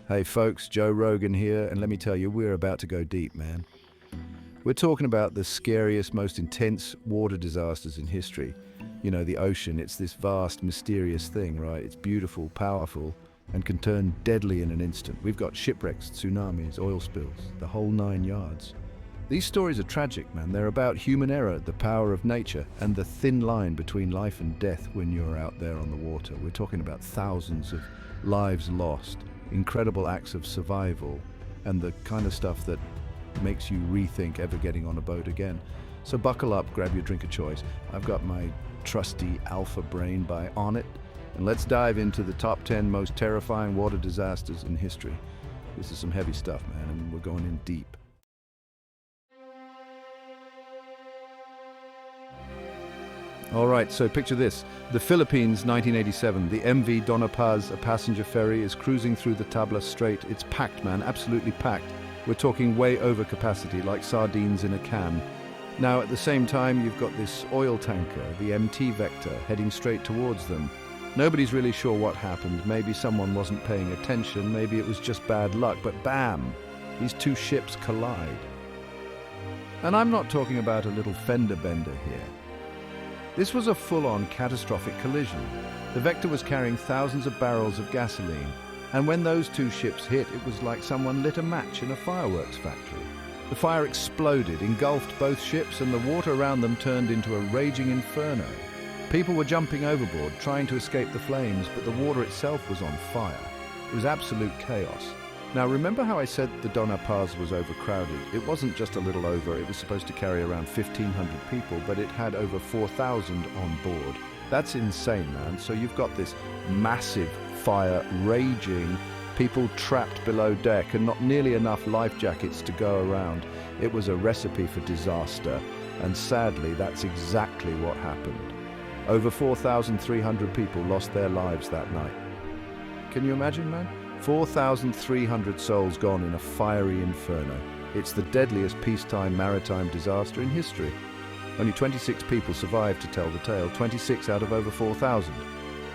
Hey folks, Joe Rogan here, and let me tell you, we're about to go deep, man. We're talking about the scariest, most intense water disasters in history. You know, the ocean, it's this vast, mysterious thing, right? It's beautiful, powerful, and can turn deadly in an instant. We've got shipwrecks, tsunamis, oil spills, the whole 9 yards. These stories are tragic, man. They're about human error, the power of nature, and the thin line between life and death when you're out there on the water. We're talking about thousands of lives lost, incredible acts of survival, and the kind of stuff that makes you rethink ever getting on a boat again. So buckle up, grab your drink of choice. I've got my trusty Alpha Brain by Onnit, and let's dive into the top 10 most terrifying water disasters in history. This is some heavy stuff, man, and we're going in deep. All right, so picture this. The Philippines, 1987. The MV Dona Paz, a passenger ferry, is cruising through the Tabla Strait. It's packed, man, absolutely packed. We're talking way over capacity, like sardines in a can. Now, at the same time, you've got this oil tanker, the MT Vector, heading straight towards them. Nobody's really sure what happened. Maybe someone wasn't paying attention. Maybe it was just bad luck. But bam, these two ships collide. And I'm not talking about a little fender bender here. This was a full-on catastrophic collision. The Vector was carrying thousands of barrels of gasoline, and when those two ships hit, it was like someone lit a match in a fireworks factory. The fire exploded, engulfed both ships, and the water around them turned into a raging inferno. People were jumping overboard, trying to escape the flames, but the water itself was on fire. It was absolute chaos. Now, remember how I said the Dona Paz was overcrowded? It wasn't just a little over. It was supposed to carry around 1,500 people, but it had over 4,000 on board. That's insane, man. So you've got this massive fire raging, people trapped below deck, and not nearly enough life jackets to go around. It was a recipe for disaster, and sadly, that's exactly what happened. Over 4,300 people lost their lives that night. Can you imagine, man? 4,300 souls gone in a fiery inferno. It's the deadliest peacetime maritime disaster in history. Only 26 people survived to tell the tale, 26 out of over 4,000.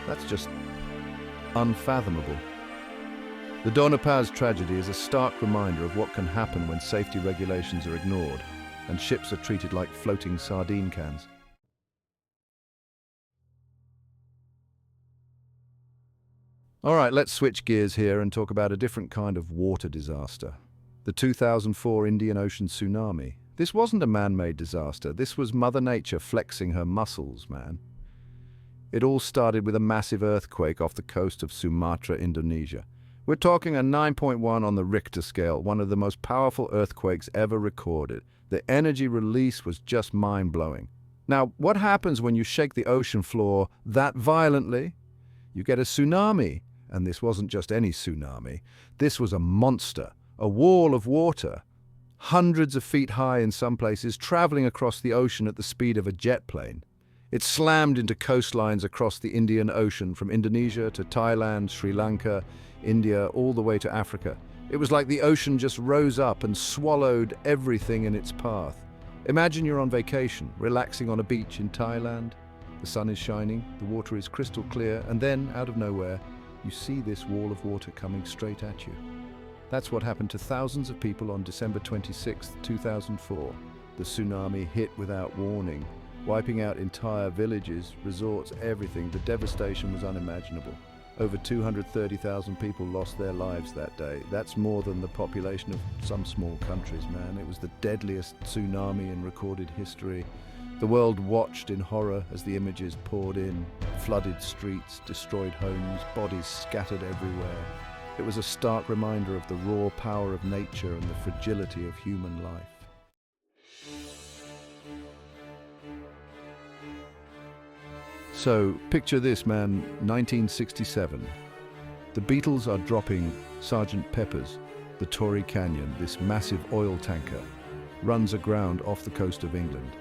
That's just unfathomable. The Dona Paz tragedy is a stark reminder of what can happen when safety regulations are ignored and ships are treated like floating sardine cans. All right, let's switch gears here and talk about a different kind of water disaster. The 2004 Indian Ocean tsunami. This wasn't a man-made disaster. This was Mother Nature flexing her muscles, man. It all started with a massive earthquake off the coast of Sumatra, Indonesia. We're talking a 9.1 on the Richter scale, one of the most powerful earthquakes ever recorded. The energy release was just mind-blowing. Now, what happens when you shake the ocean floor that violently? You get a tsunami. And this wasn't just any tsunami. This was a monster, a wall of water, hundreds of feet high in some places, traveling across the ocean at the speed of a jet plane. It slammed into coastlines across the Indian Ocean, from Indonesia to Thailand, Sri Lanka, India, all the way to Africa. It was like the ocean just rose up and swallowed everything in its path. Imagine you're on vacation, relaxing on a beach in Thailand. The sun is shining, the water is crystal clear, and then, out of nowhere, you see this wall of water coming straight at you. That's what happened to thousands of people on December 26, 2004. The tsunami hit without warning, wiping out entire villages, resorts, everything. The devastation was unimaginable. Over 230,000 people lost their lives that day. That's more than the population of some small countries, man. It was the deadliest tsunami in recorded history. The world watched in horror as the images poured in, flooded streets, destroyed homes, bodies scattered everywhere. It was a stark reminder of the raw power of nature and the fragility of human life. So, picture this, man, 1967. The Beatles are dropping Sgt. Pepper's. The Tory Canyon, this massive oil tanker, runs aground off the coast of England.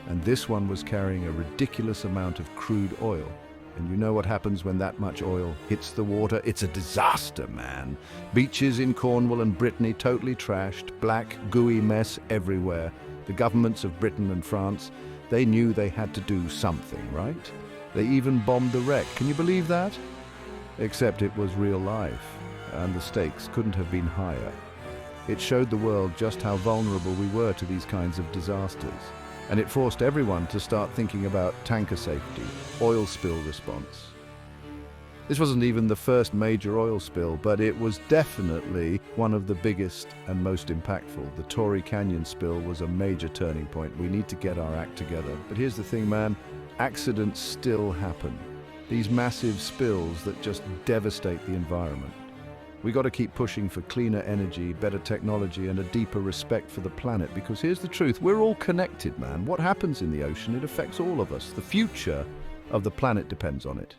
And this one was carrying a ridiculous amount of crude oil. And you know what happens when that much oil hits the water? It's a disaster, man. Beaches in Cornwall and Brittany totally trashed, black, gooey mess everywhere. The governments of Britain and France, they knew they had to do something, right? They even bombed the wreck. Can you believe that? Except it was real life. and the stakes couldn't have been higher. It showed the world just how vulnerable we were to these kinds of disasters, and it forced everyone to start thinking about tanker safety, oil spill response. This wasn't even the first major oil spill, but it was definitely one of the biggest and most impactful. The Torrey Canyon spill was a major turning point. We need to get our act together. But here's the thing, man, accidents still happen. These massive spills that just devastate the environment. We got to keep pushing for cleaner energy, better technology, and a deeper respect for the planet, because here's the truth, we're all connected, man. What happens in the ocean, it affects all of us. The future of the planet depends on it.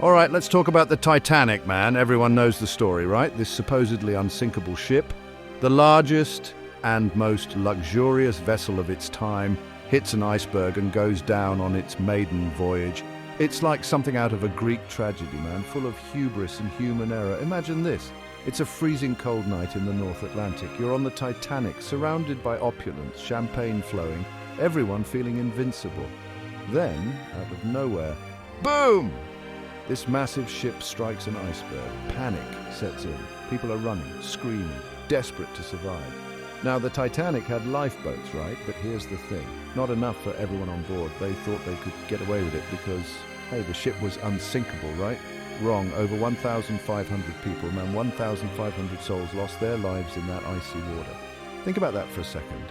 All right, let's talk about the Titanic, man. Everyone knows the story, right? This supposedly unsinkable ship, the largest and most luxurious vessel of its time, hits an iceberg and goes down on its maiden voyage. It's like something out of a Greek tragedy, man, full of hubris and human error. Imagine this. It's a freezing cold night in the North Atlantic. You're on the Titanic, surrounded by opulence, champagne flowing, everyone feeling invincible. Then, out of nowhere, boom! This massive ship strikes an iceberg. Panic sets in. People are running, screaming, desperate to survive. Now, the Titanic had lifeboats, right? But here's the thing. Not enough for everyone on board. They thought they could get away with it because, hey, the ship was unsinkable, right? Wrong. Over 1,500 people, man, 1,500 souls lost their lives in that icy water. Think about that for a second.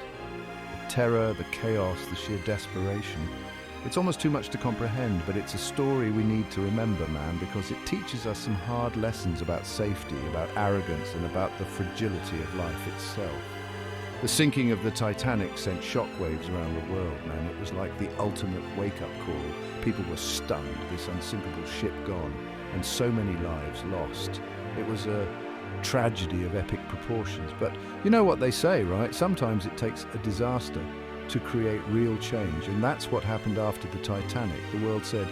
The terror, the chaos, the sheer desperation. It's almost too much to comprehend, but it's a story we need to remember, man, because it teaches us some hard lessons about safety, about arrogance, and about the fragility of life itself. The sinking of the Titanic sent shockwaves around the world, man. It was like the ultimate wake-up call. People were stunned, this unsinkable ship gone, and so many lives lost. It was a tragedy of epic proportions. But you know what they say, right? Sometimes it takes a disaster to create real change, and that's what happened after the Titanic. The world said,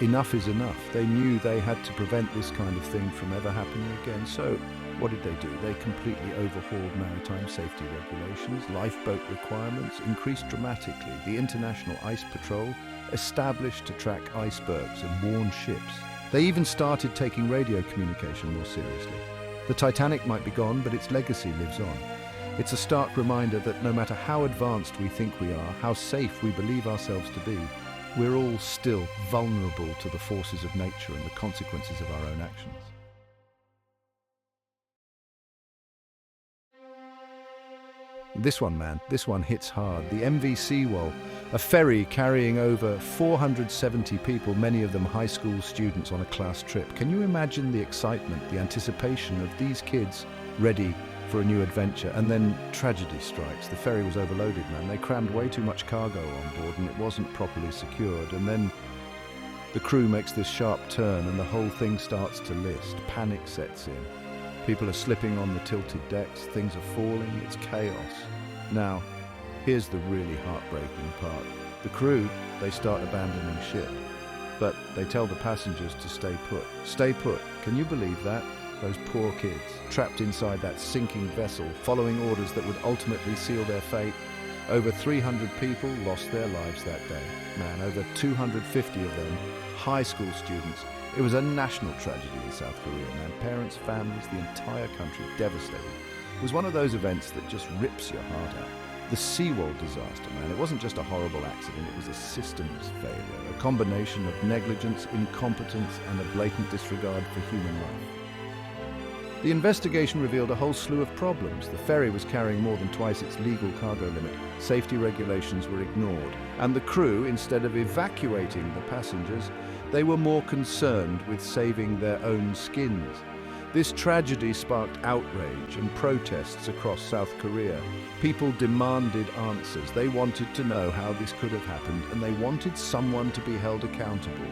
enough is enough. They knew they had to prevent this kind of thing from ever happening again. So what did they do? They completely overhauled maritime safety regulations. Lifeboat requirements increased dramatically. The International Ice Patrol established to track icebergs and warn ships. They even started taking radio communication more seriously. The Titanic might be gone, but its legacy lives on. It's a stark reminder that no matter how advanced we think we are, how safe we believe ourselves to be, we're all still vulnerable to the forces of nature and the consequences of our own actions. This one, man, this one hits hard. The MV Seawol, a ferry carrying over 470 people, many of them high school students on a class trip. Can you imagine the excitement, the anticipation of these kids ready for a new adventure? And then tragedy strikes. The ferry was overloaded, man. They crammed way too much cargo on board and it wasn't properly secured. And then the crew makes this sharp turn and the whole thing starts to list. Panic sets in. People are slipping on the tilted decks. Things are falling. It's chaos. Now, here's the really heartbreaking part. The crew, they start abandoning ship. But they tell the passengers to stay put. Stay put. Can you believe that? Those poor kids, trapped inside that sinking vessel, following orders that would ultimately seal their fate. Over 300 people lost their lives that day. Man, over 250 of them, high school students. It was a national tragedy in South Korea, man. Parents, families, the entire country devastated. It was one of those events that just rips your heart out. The Seawol disaster, man, it wasn't just a horrible accident, it was a systems failure, a combination of negligence, incompetence, and a blatant disregard for human life. The investigation revealed a whole slew of problems. The ferry was carrying more than twice its legal cargo limit. Safety regulations were ignored. And the crew, instead of evacuating the passengers, they were more concerned with saving their own skins. This tragedy sparked outrage and protests across South Korea. People demanded answers. They wanted to know how this could have happened, and they wanted someone to be held accountable.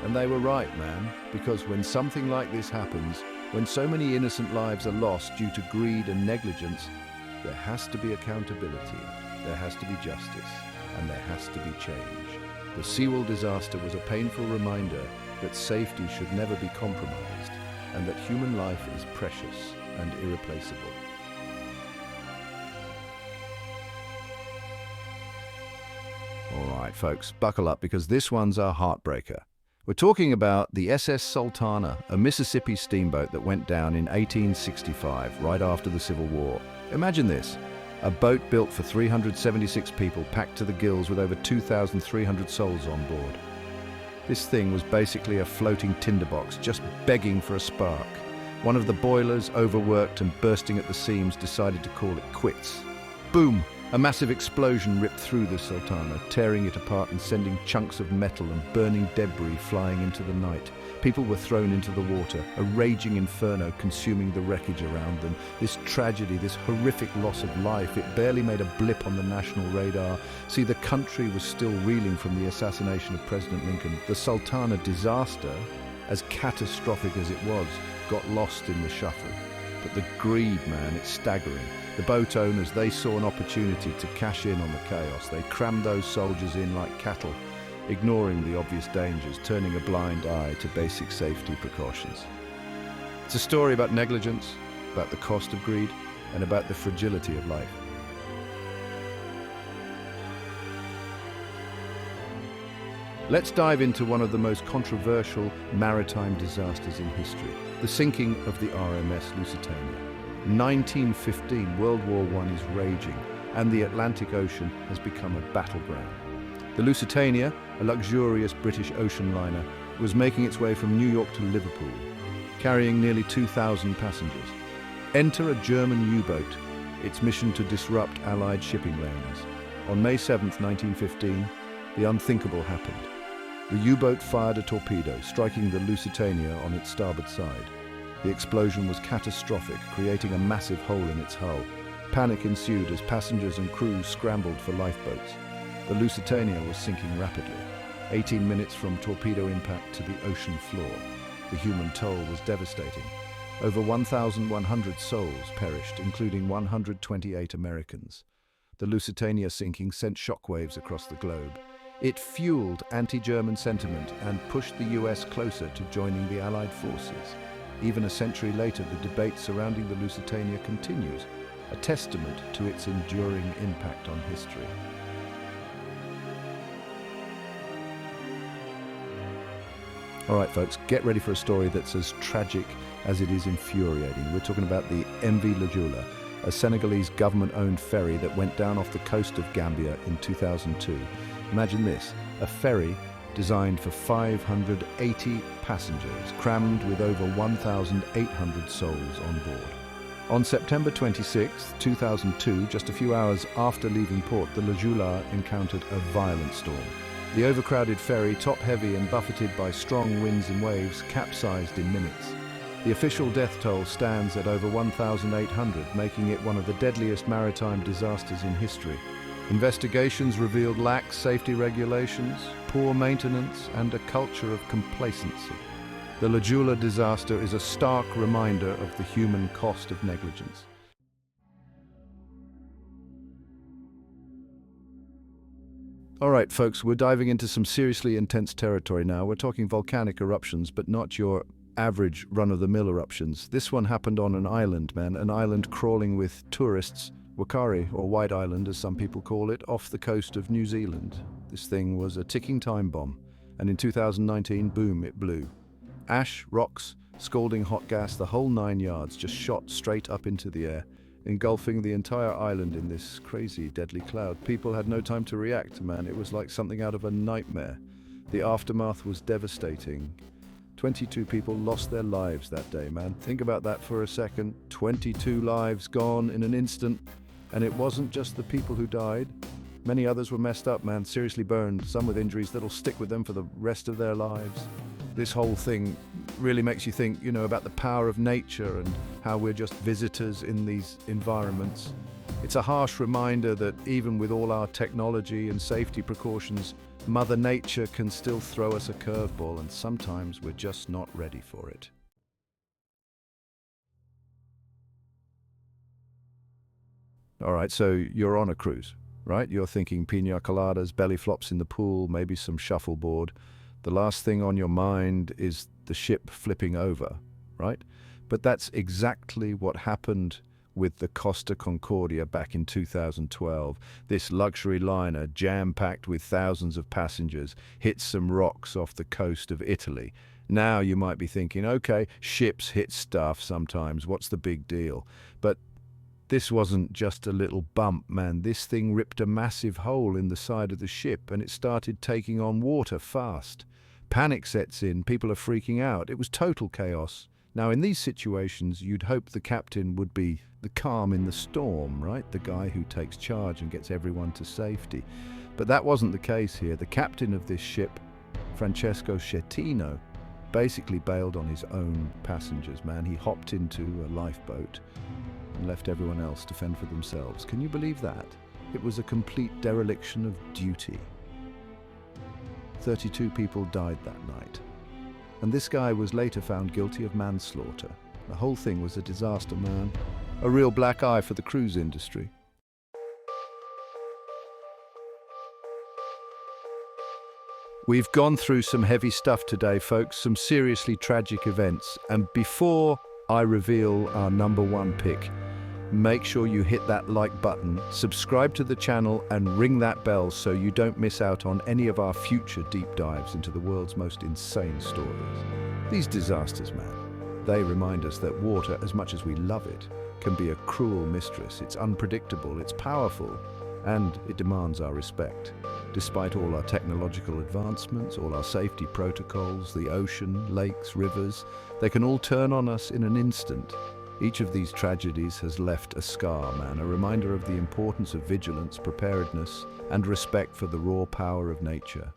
And they were right, man, because when something like this happens, when so many innocent lives are lost due to greed and negligence, there has to be accountability, there has to be justice, and there has to be change. The Seawol disaster was a painful reminder that safety should never be compromised, and that human life is precious and irreplaceable. All right, folks, buckle up because this one's a heartbreaker. We're talking about the SS Sultana, a Mississippi steamboat that went down in 1865, right after the Civil War. Imagine this, a boat built for 376 people, packed to the gills with over 2,300 souls on board. This thing was basically a floating tinderbox, just begging for a spark. One of the boilers, overworked and bursting at the seams, decided to call it quits. Boom! A massive explosion ripped through the Sultana, tearing it apart and sending chunks of metal and burning debris flying into the night. People were thrown into the water, a raging inferno consuming the wreckage around them. This tragedy, this horrific loss of life, it barely made a blip on the national radar. See, the country was still reeling from the assassination of President Lincoln. The Sultana disaster, as catastrophic as it was, got lost in the shuffle. But the greed, man, it's staggering. The boat owners, they saw an opportunity to cash in on the chaos. They crammed those soldiers in like cattle, ignoring the obvious dangers, turning a blind eye to basic safety precautions. It's a story about negligence, about the cost of greed, and about the fragility of life. Let's dive into one of the most controversial maritime disasters in history, the sinking of the RMS Lusitania. 1915, World War I is raging, and the Atlantic Ocean has become a battleground. The Lusitania, a luxurious British ocean liner, was making its way from New York to Liverpool, carrying nearly 2,000 passengers. Enter a German U-boat, its mission to disrupt Allied shipping lanes. On May 7, 1915, the unthinkable happened. The U-boat fired a torpedo, striking the Lusitania on its starboard side. The explosion was catastrophic, creating a massive hole in its hull. Panic ensued as passengers and crew scrambled for lifeboats. The Lusitania was sinking rapidly, 18 minutes from torpedo impact to the ocean floor. The human toll was devastating. Over 1,100 souls perished, including 128 Americans. The Lusitania sinking sent shockwaves across the globe. It fueled anti-German sentiment and pushed the US closer to joining the Allied forces. Even a century later, the debate surrounding the Lusitania continues, a testament to its enduring impact on history. All right, folks, get ready for a story that's as tragic as it is infuriating. We're talking about the MV Lajula, a Senegalese government-owned ferry that went down off the coast of Gambia in 2002. Imagine this, a ferry designed for 580 passengers, crammed with over 1,800 souls on board. On September 26, 2002, just a few hours after leaving port, the Lajula encountered a violent storm. The overcrowded ferry, top-heavy and buffeted by strong winds and waves, capsized in minutes. The official death toll stands at over 1,800, making it one of the deadliest maritime disasters in history. Investigations revealed lax safety regulations, poor maintenance, and a culture of complacency. The Lajula disaster is a stark reminder of the human cost of negligence. All right, folks, we're diving into some seriously intense territory now. We're talking volcanic eruptions, but not your average run-of-the-mill eruptions. This one happened on an island, man, an island crawling with tourists, Wakari, or White Island as some people call it, off the coast of New Zealand. This thing was a ticking time bomb, and in 2019, boom, it blew. Ash, rocks, scalding hot gas, the whole 9 yards just shot straight up into the air, engulfing the entire island in this crazy, deadly cloud. People had no time to react, man. It was like something out of a nightmare. The aftermath was devastating. 22 people lost their lives that day, man. Think about that for a second. 22 lives gone in an instant. And it wasn't just the people who died. Many others were messed up, man, seriously burned, some with injuries that'll stick with them for the rest of their lives. This whole thing really makes you think, about the power of nature and how we're just visitors in these environments. It's a harsh reminder that even with all our technology and safety precautions, Mother Nature can still throw us a curveball, and sometimes we're just not ready for it. All right, so you're on a cruise, right? You're thinking pina coladas, belly flops in the pool, maybe some shuffleboard. The last thing on your mind is the ship flipping over, right? But that's exactly what happened with the Costa Concordia back in 2012. This luxury liner, jam-packed with thousands of passengers, hit some rocks off the coast of Italy. Now you might be thinking, okay, ships hit stuff sometimes, what's the big deal? But this wasn't just a little bump, man. This thing ripped a massive hole in the side of the ship and it started taking on water fast. Panic sets in, people are freaking out. It was total chaos. Now, in these situations, you'd hope the captain would be the calm in the storm, right? The guy who takes charge and gets everyone to safety. But that wasn't the case here. The captain of this ship, Francesco Schettino, basically bailed on his own passengers, man. He hopped into a lifeboat and left everyone else to fend for themselves. Can you believe that? It was a complete dereliction of duty. 32 people died that night. And this guy was later found guilty of manslaughter. The whole thing was a disaster, man. A real black eye for the cruise industry. We've gone through some heavy stuff today, folks, some seriously tragic events. And before I reveal our number one pick, make sure you hit that like button, subscribe to the channel, and ring that bell so you don't miss out on any of our future deep dives into the world's most insane stories. These disasters, man, they remind us that water, as much as we love it, can be a cruel mistress. It's unpredictable, it's powerful, and it demands our respect. Despite all our technological advancements, all our safety protocols, the ocean, lakes, rivers, they can all turn on us in an instant. Each of these tragedies has left a scar, man, a reminder of the importance of vigilance, preparedness, and respect for the raw power of nature.